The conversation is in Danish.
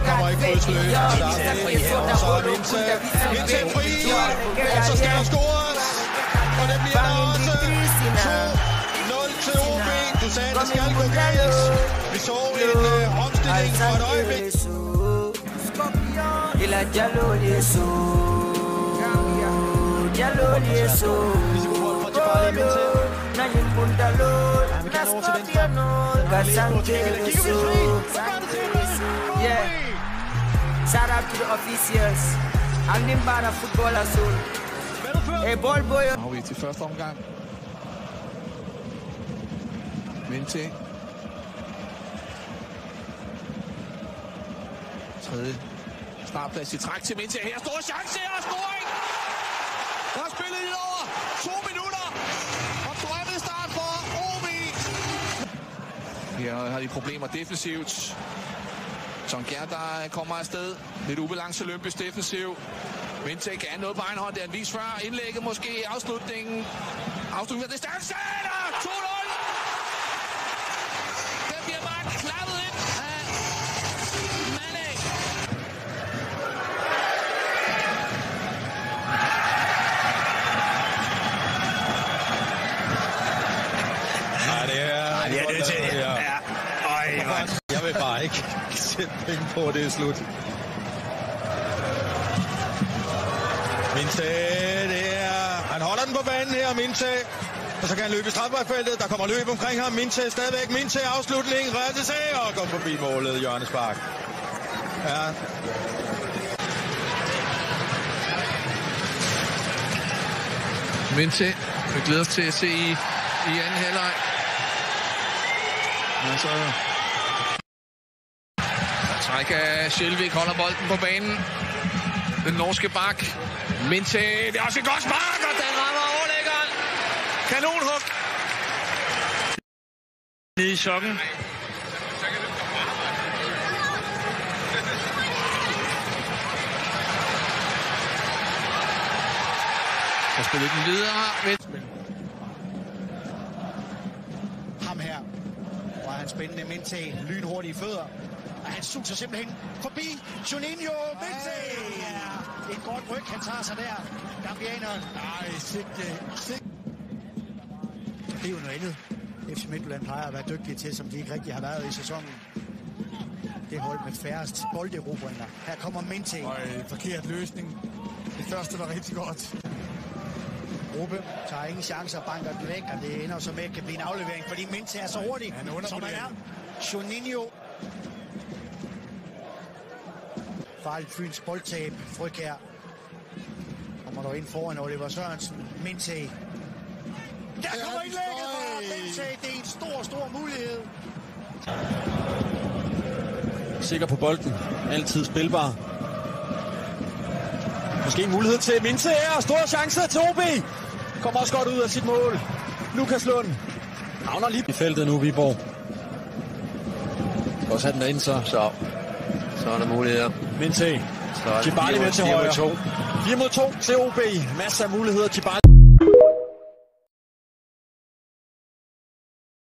kommer ikke krydsløb. Så er Minte fri, og så skal der scores. Og det bliver der også 2-0 til OB. Du sagde, der skal gå galt. Vi så en omstilling for et øjeblik. Shout out to the officials. Alnimbana Football Azul. Hey, ball boy. Nu har vi til første omgang. Minte. Tredje startplads i træk til Minte. Her store chance og scoring. Der er spillet lidt over 2 minutter. Og drømmestart for OB. Her har de problemer defensivt. Son Gerda kommer afsted. Lidt ubalance Lympes defensiv. Minte kan noget på egen hånd. Det er en vis før. Indlægget måske. Afslutningen. Afslutningen af distancen. 2-0. Den bliver bare klappet ind af Mane. Nej, det er nødt til det. Jeg vil bare ikke sætte penge på, at det er slut. Minte, han holder den på banen her, Minte. Og så kan han løbe i strafbærfeltet. Der kommer løb omkring ham. Minte stadigvæk. Minte afslutning. Rettelse og går forbi målet. Jørgen Spark. Ja. Minte, vi glæder os til at se i anden halvleg. Altså, træk af Sjælvik, holder bolden på banen. Den norske bak. Minte, det er også et godt spark, og den rammer overlæggeren. Kanonhug. I sokken. Og spiller den videre. Ham her, hvor han spændende Minte, lynhurtige fødder. Og han suser simpelthen forbi Juninho. Minte! Ja, et godt ryg, han tager sig der. Gambianeren. Nej, sigte. Det er jo noget andet. FC Midtjylland plejer at være dygtige til, som de ikke rigtig har været i sæsonen. Det hold med færrest bolderobringer. Her kommer Minte. Forkert løsning. Det første var rigtig godt. Ruppe tager ingen chancer og banker den væk, og det ender så med at kan blive en aflevering, fordi Minte er så hurtig, som han er. Juninho. Farligt Fyns boldtab. Frøkær kommer der ind foran Oliver Sørensen. Minte. Der kommer indlægget fra Minte. Det er en stor mulighed. Sikker på bolden. Altid spilbar. Måske en mulighed til Minte her. Store chancer til OB. Kommer også godt ud af sit mål. Lukas Lund havner lige i feltet nu, Viborg. Skal også have den derinde, så er der muligheder. Minte. Djibali med til højre. 4 mod 2 til OB. Masser af muligheder. Djibali.